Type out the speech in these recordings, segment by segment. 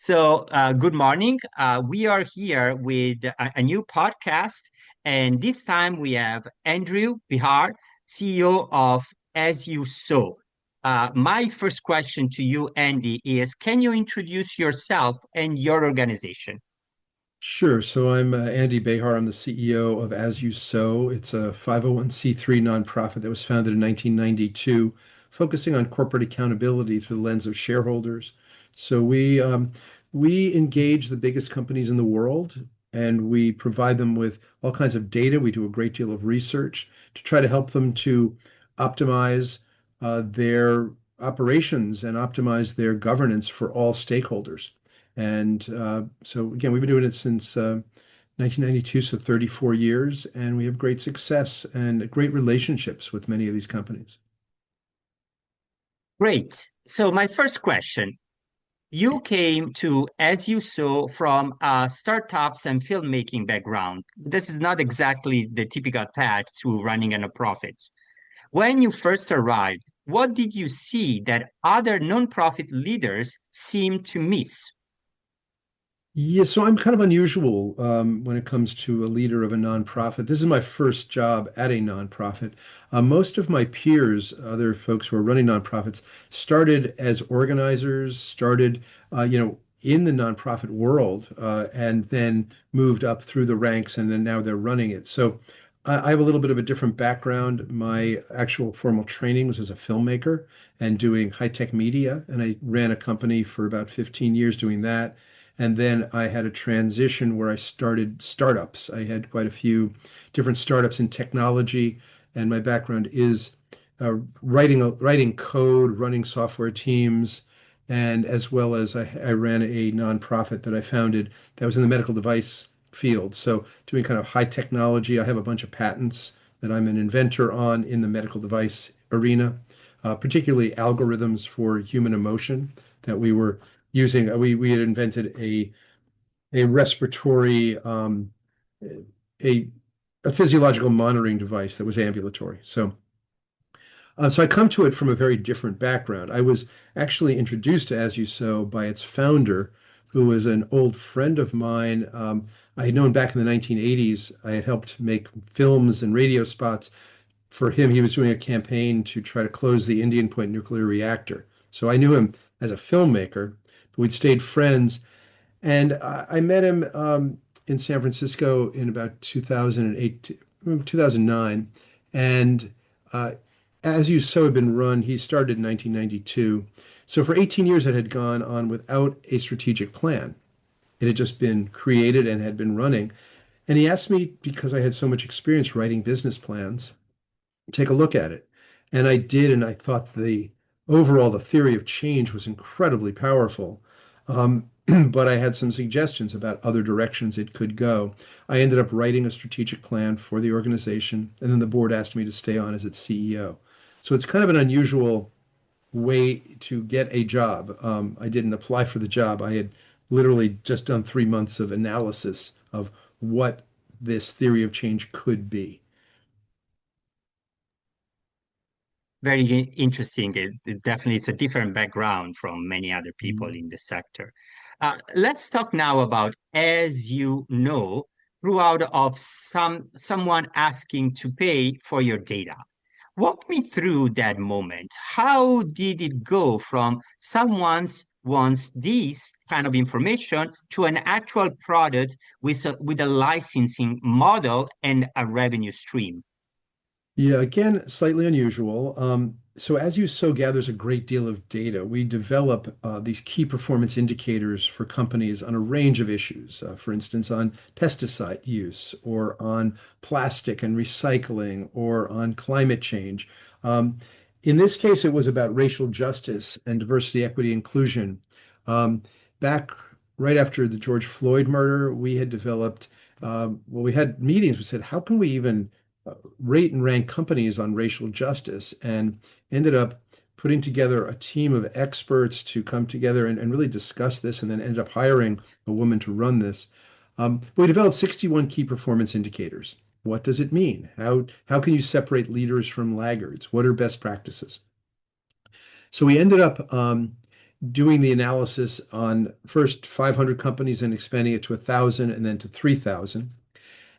Good morning. We are here with a new podcast, and this time we have Andrew Behar, CEO of As You Sow. My first question to you, Andy, is can you introduce yourself and your organization? Sure. So I'm Andy Behar. I'm the CEO of As You Sow. It's a 501(c)(3) nonprofit that was founded in 1992, focusing on corporate accountability through the lens of shareholders. So we engage the biggest companies in the world, and we provide them with all kinds of data. We do a great deal of research to try to help them to optimize their operations and optimize their governance for all stakeholders. And so again, we've been doing it since 1992, so 34 years, and we have great success and great relationships with many of these companies. Great. So my first question, you came to As You Sow from a startups and filmmaking background. This is not exactly the typical path to running a nonprofit. When you first arrived, what did you see that other nonprofit leaders seem to miss? Yeah, so I'm kind of unusual when it comes to a leader of a nonprofit. This is my first job at a nonprofit. Most of my peers, other folks who are running nonprofits, started as organizers, started, in the nonprofit world, and then moved up through the ranks, and then now they're running it. So I have a little bit of a different background. My actual formal training was as a filmmaker and doing high-tech media, and I ran a company for about 15 years doing that. And then I had a transition where I started startups. I had quite a few different startups in technology, and my background is writing code, running software teams, and as well as I ran a nonprofit that I founded that was in the medical device field. So doing kind of high technology. I have a bunch of patents that I'm an inventor on in the medical device arena, particularly algorithms for human emotion that we were using. We had invented a respiratory a a physiological monitoring device that was ambulatory. So I come to it from a very different background. I was actually introduced to As You Sow by its founder, who was an old friend of mine. I had known back in the 1980s. I had helped make films and radio spots for him. He was doing a campaign to try to close the Indian Point nuclear reactor. So I knew him as a filmmaker, but we'd stayed friends. And I met him in San Francisco in about 2008, 2009. And uh, As You Sow had been run, he started in 1992. So for 18 years, it had gone on without a strategic plan. It had just been created and had been running. And he asked me, because I had so much experience writing business plans, take a look at it. And I did, and I thought the theory of change was incredibly powerful. But I had some suggestions about other directions it could go. I ended up writing a strategic plan for the organization, and then the board asked me to stay on as its CEO. So it's kind of an unusual way to get a job. I didn't apply for the job. I had literally just done 3 months of analysis of what this theory of change could be. Very interesting. Definitely, it's a different background from many other people in the sector. Let's talk now about, as you know, throughout of someone asking to pay for your data. Walk me through that moment. How did it go from someone's wants this kind of information to an actual product with a licensing model and a revenue stream? Yeah, again, slightly unusual. So As You Sow gathers a great deal of data. We develop these key performance indicators for companies on a range of issues. For instance, on pesticide use, or on plastic and recycling, or on climate change. Um, in this case, it was about racial justice and diversity, equity, inclusion. Um, Back right after the George Floyd murder, we had developed, well, we had meetings. We said, how can we even rate and rank companies on racial justice, and ended up putting together a team of experts to come together and really discuss this, and then ended up hiring a woman to run this. We developed 61 key performance indicators. What does it mean? How can you separate leaders from laggards? What are best practices? So we ended up doing the analysis on first 500 companies and expanding it to 1,000 and then to 3,000.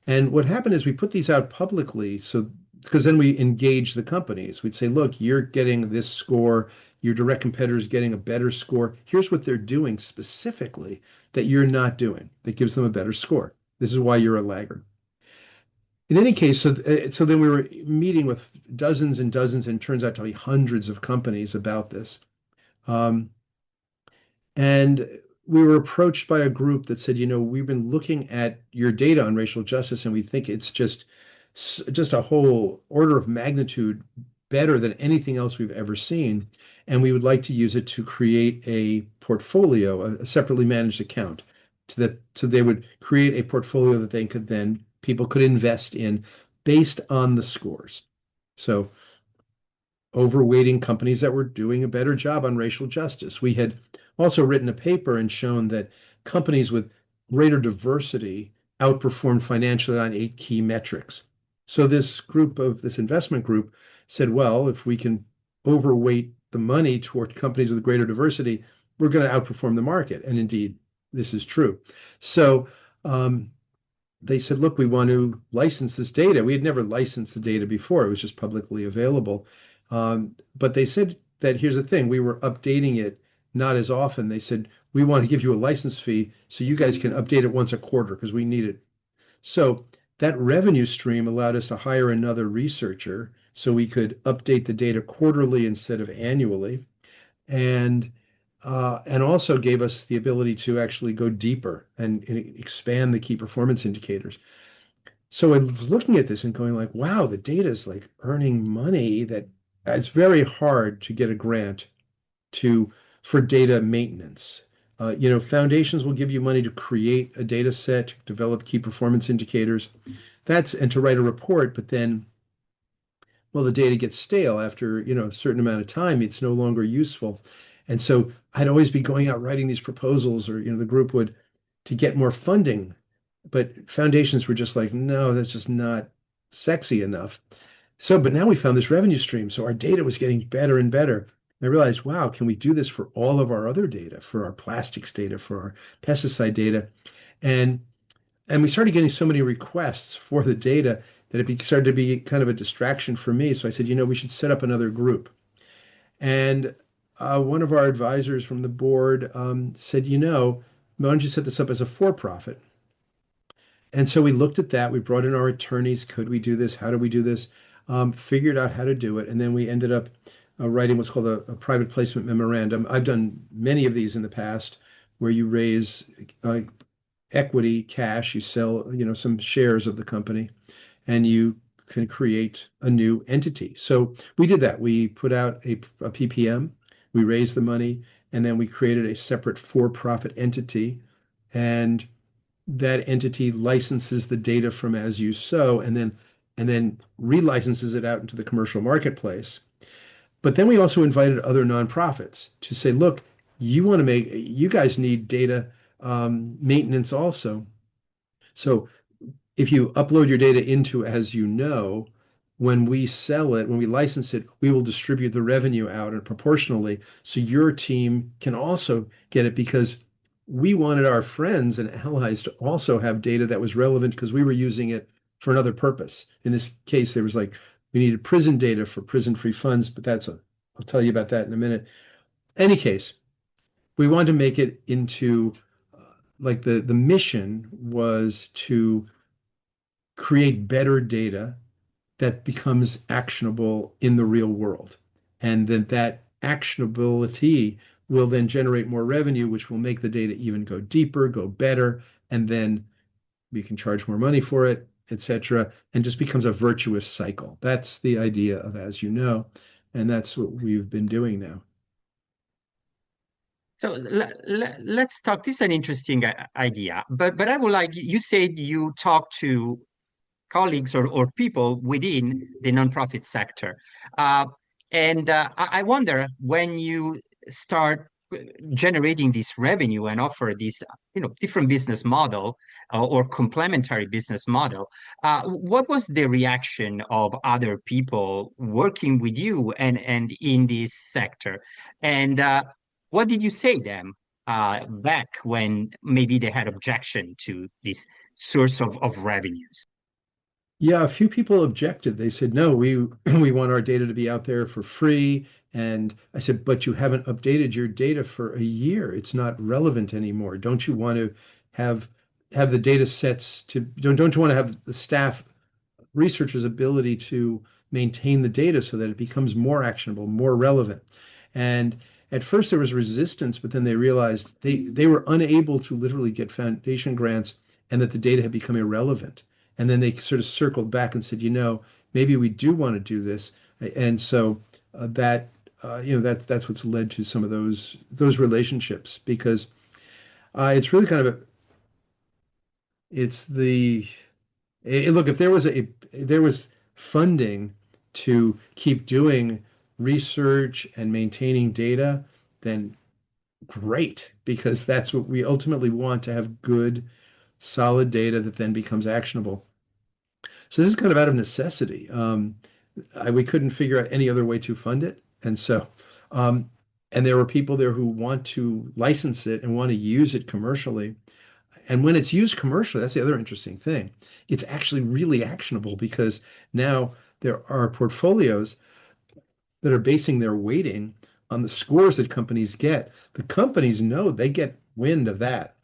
And what happened is we put these out publicly. So, because then we engage the companies. We'd say, look, you're getting this score. Your direct competitor is getting a better score. Here's what they're doing specifically that you're not doing that gives them a better score. This is why you're a laggard. In any case, so then we were meeting with dozens and dozens, and it turns out to be hundreds of companies about this. Um, and we were approached by a group that said, we've been looking at your data on racial justice, and we think it's just a whole order of magnitude better than anything else we've ever seen. And we would like to use it to create a portfolio, a separately managed account, so they would create a portfolio that people could invest in based on the scores. So overweighting companies that were doing a better job on racial justice. We had also written a paper and shown that companies with greater diversity outperformed financially on 8 key metrics. So this investment group said, well, if we can overweight the money toward companies with greater diversity, we're going to outperform the market. And indeed, this is true. So they said, look, we want to license this data. We had never licensed the data before. It was just publicly available. But they said that here's the thing, we were updating it not as often. They said, we want to give you a license fee so you guys can update it once a quarter because we need it. So that revenue stream allowed us to hire another researcher so we could update the data quarterly instead of annually. And also gave us the ability to actually go deeper and expand the key performance indicators. So I was looking at this and going like, wow, the data is like earning money that it's very hard to get a grant to for data maintenance. Foundations will give you money to create a data set, to develop key performance indicators. And to write a report, but then, well, the data gets stale after, a certain amount of time. It's no longer useful. And so I'd always be going out writing these proposals, or, the group would to get more funding. But foundations were just like, no, that's just not sexy enough. So, but now we found this revenue stream. So our data was getting better and better. I realized, wow, can we do this for all of our other data, for our plastics data, for our pesticide data? And we started getting so many requests for the data that started to be kind of a distraction for me. So I said, we should set up another group. And one of our advisors from the board said, why don't you set this up as a for-profit? And so we looked at that. We brought in our attorneys. Could we do this? How do we do this? Figured out how to do it. And then we ended up writing what's called a private placement memorandum. I've done many of these in the past where you raise equity, cash, you sell, some shares of the company, and you can create a new entity. So we did that. We put out a PPM, we raised the money, and then we created a separate for-profit entity. And that entity licenses the data from As You Sow and then relicenses it out into the commercial marketplace. But then we also invited other nonprofits to say, look, you guys need data maintenance also. So if you upload your data into As You Know, when we sell it, when we license it, we will distribute the revenue out and proportionally. So your team can also get it because we wanted our friends and allies to also have data that was relevant because we were using it for another purpose. In this case, there was like, we needed prison data for prison-free funds, but I'll tell you about that in a minute. Any case, we wanted to make it into like the mission was to create better data that becomes actionable in the real world. And then that actionability will then generate more revenue, which will make the data even go deeper, go better, and then we can charge more money for it, etc., and just becomes a virtuous cycle. That's the idea of As You Know, and that's what we've been doing now. So let's talk. This is an interesting idea, but I would like you said you talk to colleagues or people within the nonprofit sector. Uh, and I wonder when you start generating this revenue and offer this, different business model or complementary business model, what was the reaction of other people working with you and in this sector? And What did you say them back when maybe they had objection to this source of revenues? Yeah, a few people objected. They said, no, we we want our data to be out there for free. And I said, but you haven't updated your data for a year. It's not relevant anymore. Don't you want to have the data sets to don't you want to have the staff researchers' ability to maintain the data so that it becomes more actionable, more relevant? And at first there was resistance, but then they realized they were unable to literally get foundation grants and that the data had become irrelevant. And then they sort of circled back and said, maybe we do want to do this. And so that that's what's led to some of those relationships because it's really kind of it's the look, if there was funding to keep doing research and maintaining data, then great, because that's what we ultimately want, to have good, solid data that then becomes actionable. So this is kind of out of necessity. We couldn't figure out any other way to fund it. Um, and there were people there who want to license it and want to use it commercially. And when it's used commercially, that's the other interesting thing. It's actually really actionable because now there are portfolios that are basing their weighting on the scores that companies get. The companies know they get wind of that.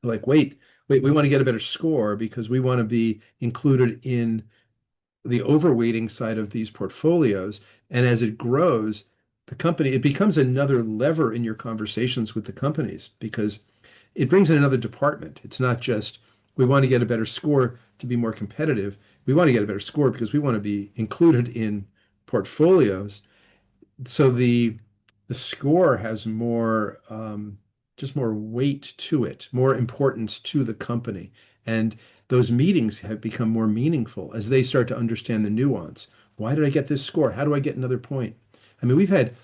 Like, wait, we want to get a better score because we want to be included in the overweighting side of these portfolios. And as it grows, it becomes another lever in your conversations with the companies because it brings in another department. It's not just we want to get a better score to be more competitive. We want to get a better score because we want to be included in portfolios. So the score has more just more weight to it, more importance to the company. And those meetings have become more meaningful as they start to understand the nuance. Why did I get this score? How do I get another point? I mean, we've had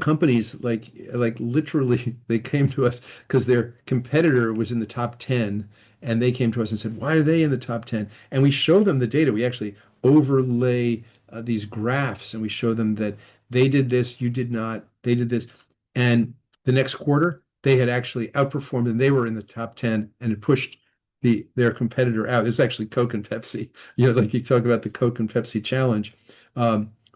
companies like literally they came to us because their competitor was in the top 10 and they came to us and said, why are they in the top 10? And we show them the data. We actually overlay these graphs and we show them that they did this, you did not, they did this. And the next quarter, they had actually outperformed and they were in the top 10 and it pushed their competitor out. It's actually Coke and Pepsi. Like you talk about the Coke and Pepsi challenge.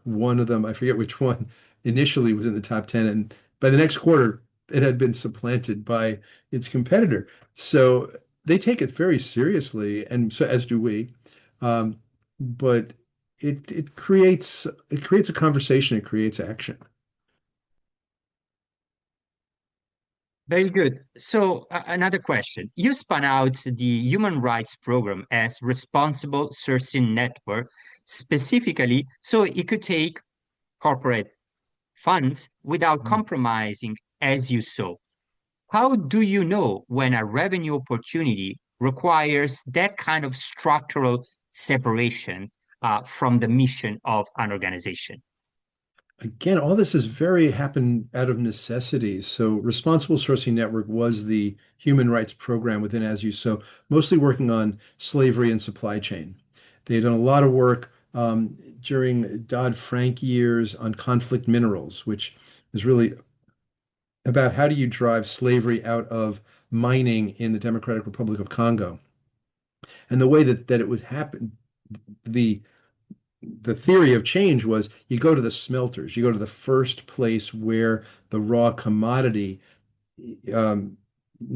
One of them, I forget which one, initially was in the top 10, and by the next quarter, it had been supplanted by its competitor. So they take it very seriously, and so as do we. Um, but it creates a conversation, it creates action. Very good. So, another question. You spun out the human rights program as responsible sourcing network specifically so it could take corporate funds without compromising as you sow. How do you know when a revenue opportunity requires that kind of structural separation from the mission of an organization? Again, all this has very happened out of necessity. So, Responsible Sourcing Network was the human rights program within As You Sow, mostly working on slavery and supply chain. They had done a lot of work during Dodd-Frank years on conflict minerals, which is really about how do you drive slavery out of mining in the Democratic Republic of Congo. And the way that it would happen, the the theory of change was you go to the smelters, you go to the first place where the raw commodity um,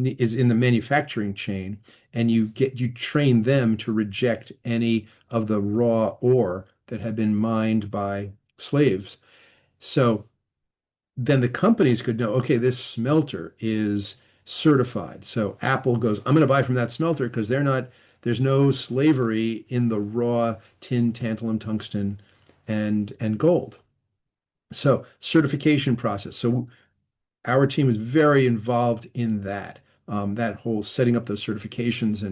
is in the manufacturing chain, and you train them to reject any of the raw ore that had been mined by slaves. So then the companies could know, okay, this smelter is certified. So Apple goes, I'm going to buy from that smelter because there's no slavery in the raw tin, tantalum, tungsten, and gold. So certification process. So our team is very involved in that whole setting up those certifications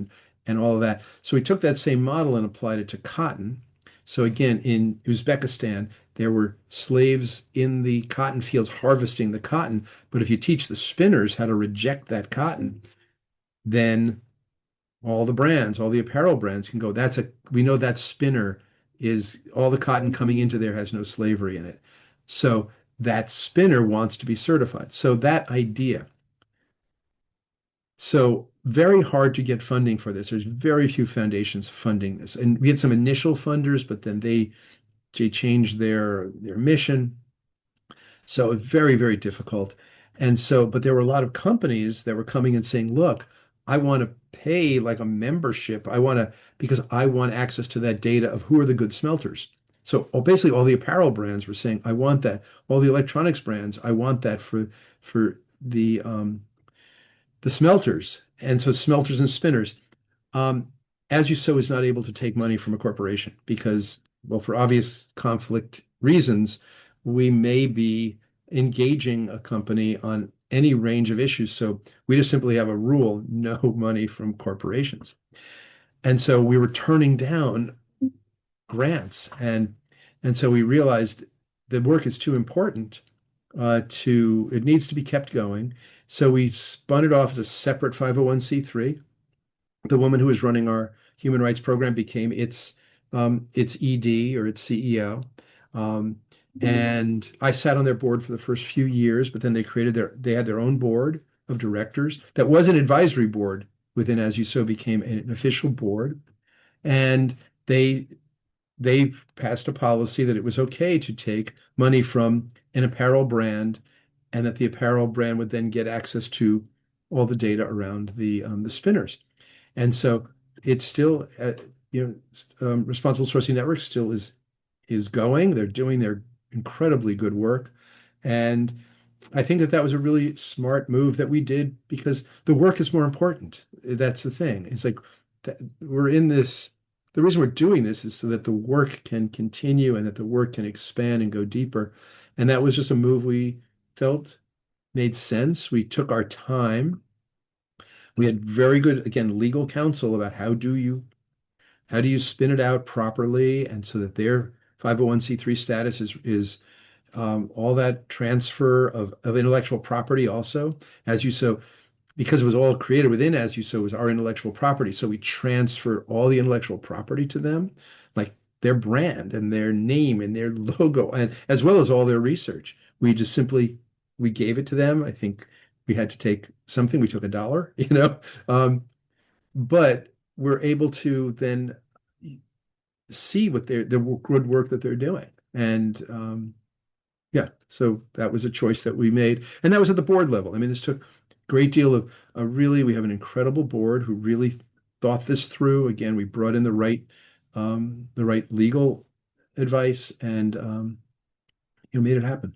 and all of that. So we took that same model and applied it to cotton. So again, in Uzbekistan, there were slaves in the cotton fields harvesting the cotton. But if you teach the spinners how to reject that cotton, then all the brands, all the apparel brands can go, we know that spinner is all the cotton coming into there has no slavery in it. So that spinner wants to be certified. So that idea. So very hard to get funding for this. There's very few foundations funding this. And we had some initial funders, but then they changed their mission. So very, very difficult. And so, but there were a lot of companies that were coming and saying, look, I want to pay like a membership. I want to, because I want access to that data of who are the good smelters. So basically all the apparel brands were saying, I want that. All the electronics brands, I want that for the smelters. And so smelters and spinners. Um, As You Sow is not able to take money from a corporation because, well, for obvious conflict reasons, we may be engaging a company on any range of issues. So we just simply have a rule, no money from corporations. And so we were turning down grants. And so we realized the work is too important it needs to be kept going. So we spun it off as a separate 501(c)(3). The woman who was running our human rights program became its ED or its CEO. Um, and I sat on their board for the first few years, but then they had their own board of directors that was an advisory board within As You Sow became an official board. And they they passed a policy that it was okay to take money from an apparel brand and that the apparel brand would then get access to all the data around the spinners. And so it's still, Responsible Sourcing Network still is going. They're doing their incredibly good work, and I think that that was a really smart move that we did because the work is more important. That's the thing. It's like we're in this. The reason we're doing this is so that the work can continue and that the work can expand and go deeper. And that was just a move we felt made sense. We took our time. We had very good, again, legal counsel about how do you spin it out properly and so that their 501(c)(3) status is all that transfer of intellectual property also. As You Sow, because it was all created within As You Sow, it was our intellectual property. So we transferred all the intellectual property to them, like their brand and their name and their logo, and as well as all their research. We gave it to them. I think we had to take something. We took $1, but we're able to then see what the good work that they're doing. And yeah, so that was a choice that we made. And that was at the board level. I mean, this took a great deal of really, we have an incredible board who really thought this through. Again, we brought in the right legal advice and made it happen.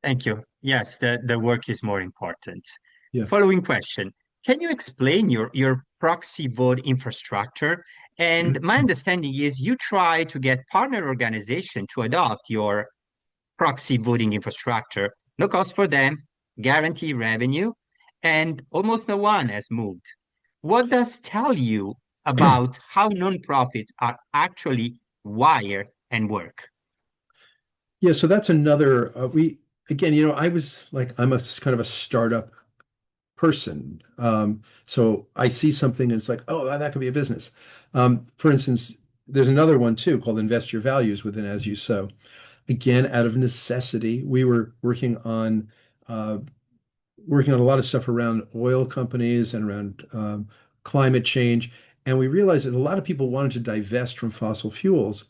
Thank you. Yes, the work is more important. Yeah. Following question. Can you explain your proxy vote infrastructure? And my understanding is you try to get partner organization to adopt your proxy voting infrastructure. No cost for them, guarantee revenue, and almost no one has moved. What does tell you about how nonprofits are actually wired and work? Yeah, so that's another we again, I was like I'm a kind of a startup person. So I see something and it's like, oh, that could be a business. For instance, there's another one too called Invest Your Values within As You Sow. Again, out of necessity, we were uh, working on a lot of stuff around oil companies and around climate change. And we realized that a lot of people wanted to divest from fossil fuels,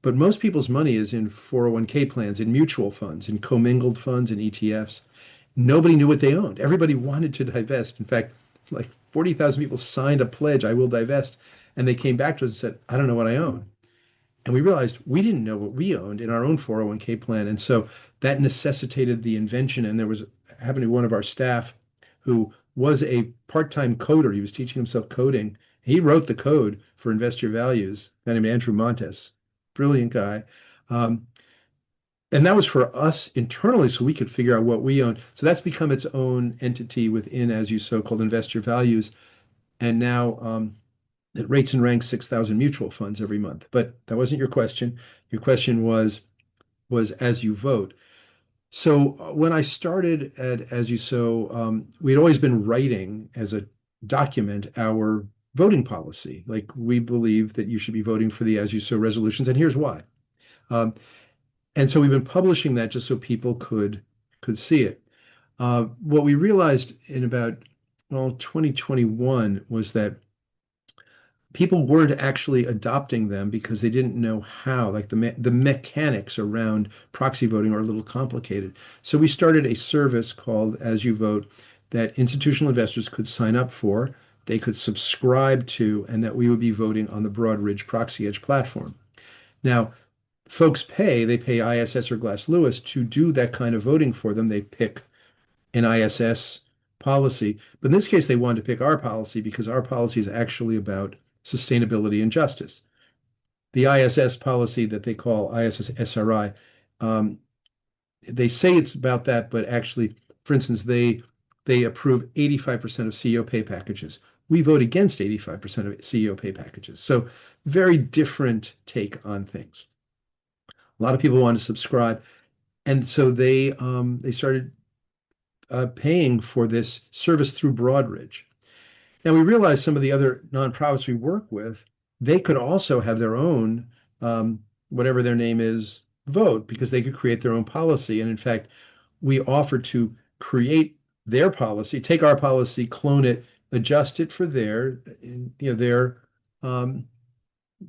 but most people's money is in 401(k) plans, in mutual funds, in commingled funds, and ETFs. Nobody knew what they owned. Everybody wanted to divest. In fact, like 40,000 people signed a pledge, I will divest. And they came back to us and said, I don't know what I own. And we realized we didn't know what we owned in our own 401(k) plan. And so that necessitated the invention. And there was happened to be one of our staff who was a part-time coder. He was teaching himself coding. He wrote the code for Invest Your Values, a guy named Andrew Montes, brilliant guy. Um, and that was for us internally so we could figure out what we own. So that's become its own entity within As You Sow called Invest Your Values. And now it rates and ranks 6,000 mutual funds every month. But that wasn't your question. Your question was As You Vote. So when I started at As You Sow, we'd always been writing as a document our voting policy. Like we believe that you should be voting for the As You Sow resolutions, and here's why. Um, And so we've been publishing that just so people could see it. What we realized in about, well, 2021 was that people weren't actually adopting them because they didn't know how. Like the mechanics around proxy voting are a little complicated. So we started a service called As You Vote that institutional investors could sign up for, they could subscribe to, and that we would be voting on the Broadridge Proxy Edge platform. Now, folks they pay ISS or Glass Lewis to do that kind of voting for them. They pick an ISS policy. But in this case, they wanted to pick our policy because our policy is actually about sustainability and justice. The ISS policy that they call ISS SRI, um, they say it's about that, but actually, for instance, they approve 85% of CEO pay packages. We vote against 85% of CEO pay packages. So very different take on things. A lot of people want to subscribe, and so they started paying for this service through Broadridge. Now we realize some of the other nonprofits we work with, they could also have their own, whatever their name is, vote because they could create their own policy. And in fact, we offer to create their policy, take our policy, clone it, adjust it for their um,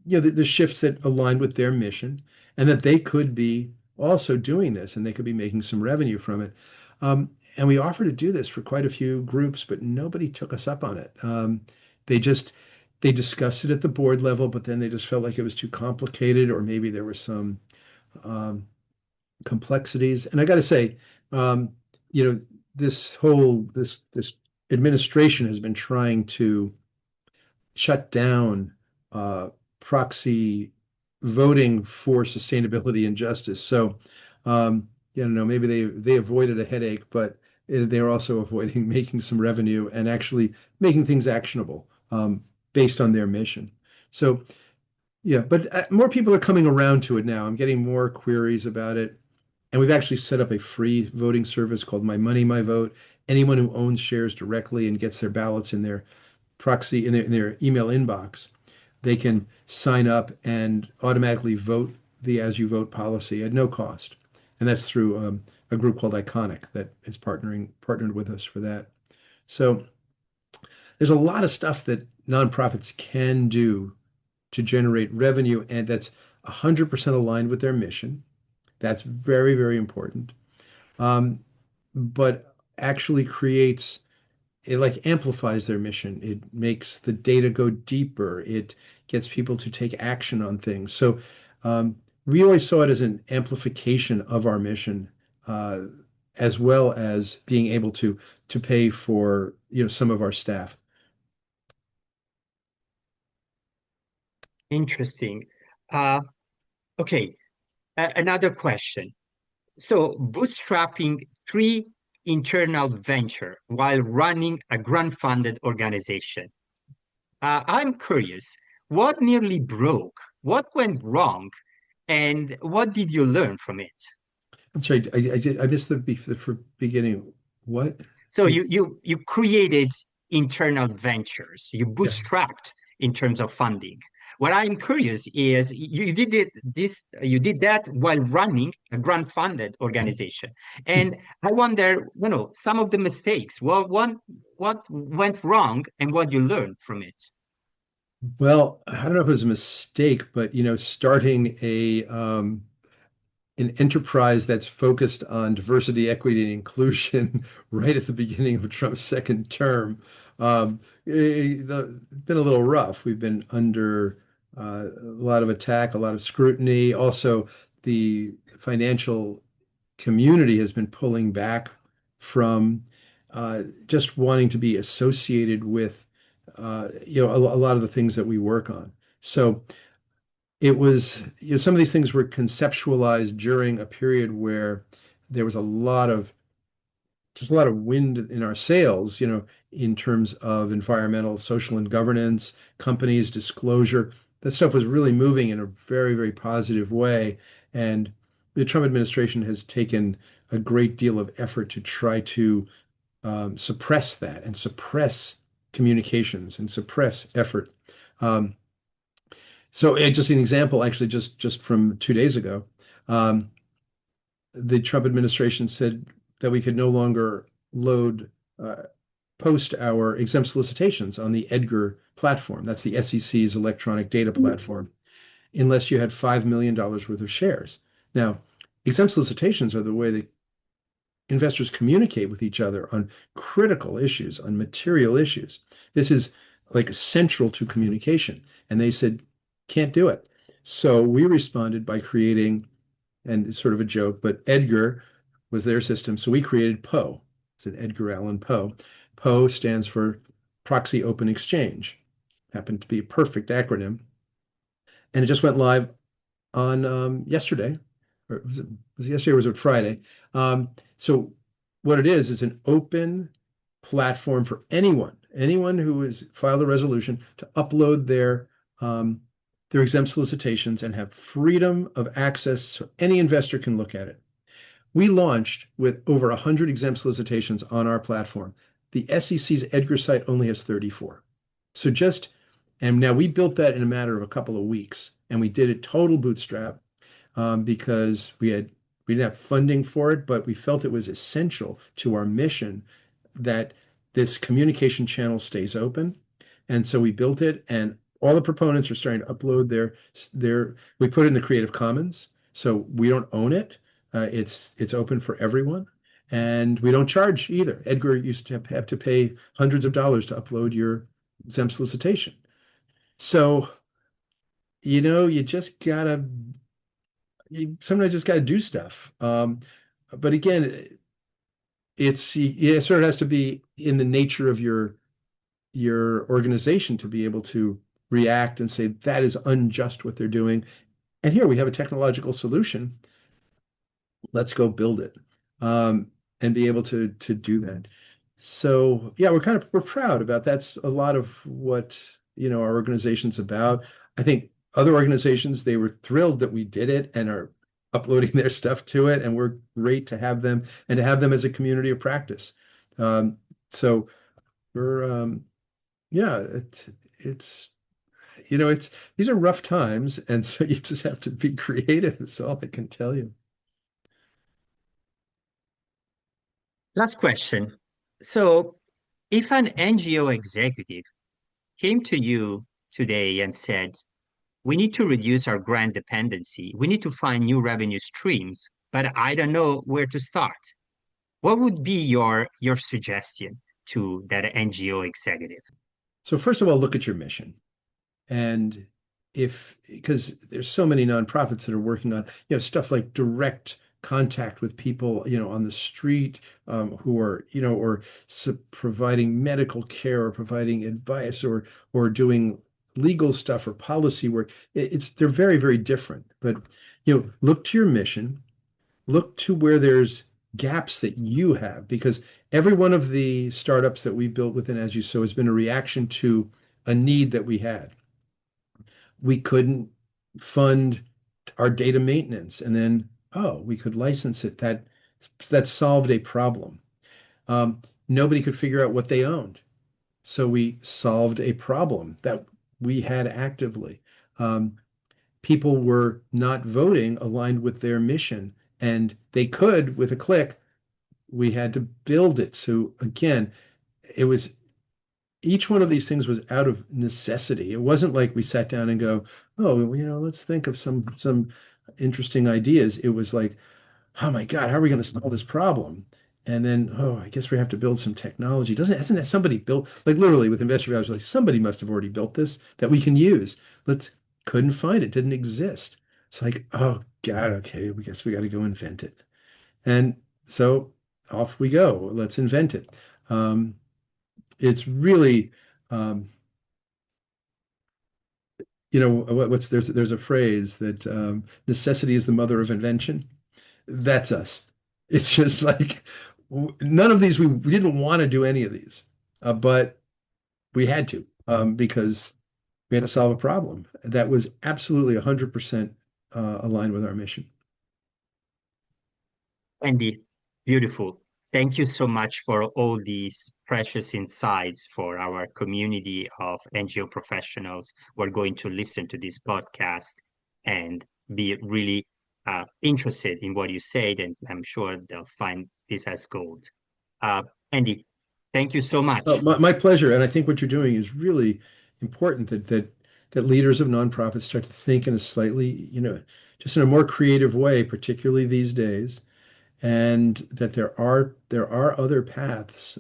the shifts that align with their mission, and that they could be also doing this and they could be making some revenue from it. And we offered to do this for quite a few groups, but nobody took us up on it. They just they discussed it at the board level, but then they just felt like it was too complicated, or maybe there were some um, complexities. And I got to say, um, you know, this administration has been trying to shut down uh, proxy voting for sustainability and justice. So, maybe they avoided a headache, but they're also avoiding making some revenue and actually making things actionable based on their mission. So, yeah, but more people are coming around to it now. I'm getting more queries about it. And we've actually set up a free voting service called My Money, My Vote. Anyone who owns shares directly and gets their ballots in their proxy in their email inbox, they can sign up and automatically vote the As You Vote policy at no cost. And that's through a group called Iconic that is partnered with us for that. So there's a lot of stuff that nonprofits can do to generate revenue, and that's 100% aligned with their mission. That's very, very important. Um, but actually creates it like amplifies their mission. It makes the data go deeper. It gets people to take action on things. So we always saw it as an amplification of our mission, uh, as well as being able to pay for some of our staff. Interesting. Uh, okay, another question. So, bootstrapping three internal venture while running a grant-funded organization. I'm curious, what nearly broke? What went wrong? And what did you learn from it? I'm sorry, I missed the beginning. What? So I you created internal ventures. You Yeah. bootstrapped in terms of funding. What I'm curious is you did that while running a grant funded organization. And I wonder, some of the mistakes. What went wrong and what you learned from it? Well, I don't know if it was a mistake, but starting an enterprise that's focused on diversity, equity, and inclusion right at the beginning of Trump's second term. Been a little rough. We've been under a lot of attack, a lot of scrutiny. Also, the financial community has been pulling back from just wanting to be associated with a lot of the things that we work on. So it was, some of these things were conceptualized during a period where there was just a lot of wind in our sails, in terms of environmental, social, and governance, companies, disclosure. That stuff was really moving in a very, very positive way. And the Trump administration has taken a great deal of effort to try to suppress that and suppress communications and suppress effort. So just an example, actually, just from 2 days ago. the Trump administration said that we could no longer load uh, post our exempt solicitations on the Edgar platform. That's the SEC's electronic data platform, unless you had $5 million worth of shares. Now, exempt solicitations are the way that investors communicate with each other on critical issues, on material issues. This is like central to communication. And they said, can't do it. So we responded by creating, and it's sort of a joke, but Edgar was their system. So we created Poe. It's an Edgar Allan Poe. Poe stands for Proxy Open Exchange. Happened to be a perfect acronym. And it just went live on yesterday, or was it yesterday or was it Friday? So what it is an open platform for anyone who has filed a resolution to upload their exempt solicitations and have freedom of access so any investor can look at it. We launched with over 100 exempt solicitations on our platform. The SEC's Edgar site only has 34. So and now we built that in a matter of a couple of weeks, and we did it total bootstrap because we didn't have funding for it, but we felt it was essential to our mission that this communication channel stays open. And so we built it, and all the proponents are starting to upload we put it in the Creative Commons, so we don't own it. It's open for everyone, and we don't charge either. Edgar used to have to pay hundreds of dollars to upload your exempt solicitation. So, you just gotta you sometimes just gotta do stuff. But again, it sort of has to be in the nature of your organization to be able to react and say that is unjust what they're doing. And here we have a technological solution. Let's go build it, and be able to do that. So yeah, we're proud about that's a lot of what our organization's about. I think other organizations, they were thrilled that we did it and are uploading their stuff to it, and we're great to have them and to have them as a community of practice. So we're yeah, it's it's these are rough times, and so you just have to be creative. That's all I can tell you. Last question. So, if an NGO executive came to you today and said, we need to reduce our grant dependency, we need to find new revenue streams, but I don't know where to start, what would be your suggestion to that NGO executive? So first of all, look at your mission. And if because there's so many nonprofits that are working on stuff like direct contact with people on the street, who are or providing medical care or providing advice or doing legal stuff or policy work. They're very, very different. But look to your mission, look to where there's gaps that you have, because every one of the startups that we built within As You Sow has been a reaction to a need that we had. We couldn't fund our data maintenance, and then we could license it. That solved a problem. Nobody could figure out what they owned, so we solved a problem that we had actively. People were not voting aligned with their mission, and they could with a click. We had to build it. So again, it was each one of these things was out of necessity. It wasn't like we sat down and go, oh, let's think of some interesting ideas. It was like, oh my God, how are we going to solve this problem? And then, oh, I guess we have to build some technology. Hasn't that somebody built, like literally with investor values, like somebody must have already built this that we can use. Couldn't find it, didn't exist. It's like, oh God, okay, we guess we got to go invent it. And so off we go. Let's invent it. It's really, um, there's a phrase that necessity is the mother of invention. That's us. It's just like none of these, we didn't want to do any of these, but we had to, because we had to solve a problem that was absolutely 100% aligned with our mission. Andy, beautiful. Thank you so much for all these precious insights for our community of NGO professionals who are going to listen to this podcast and be really interested in what you said, and I'm sure they'll find this as gold. Uh, Andy, thank you so Oh, much. my pleasure. And I think what you're doing is really important that leaders of nonprofits start to think in a slightly, just in a more creative way, particularly these days, and that there are other paths.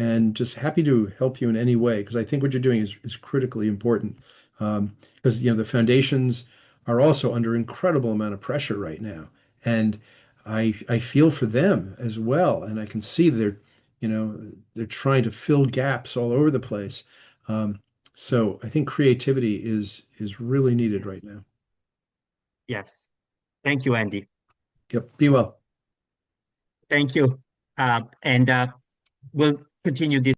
And just happy to help you in any way because I think what you're doing is critically important. Because the foundations are also under incredible amount of pressure right now, and I feel for them as well, and I can see they're trying to fill gaps all over the place. Um, so I think creativity is really needed right Yes. now. Yes. Thank you, Andy. Yep. Be well. Thank you. And we'll continue this.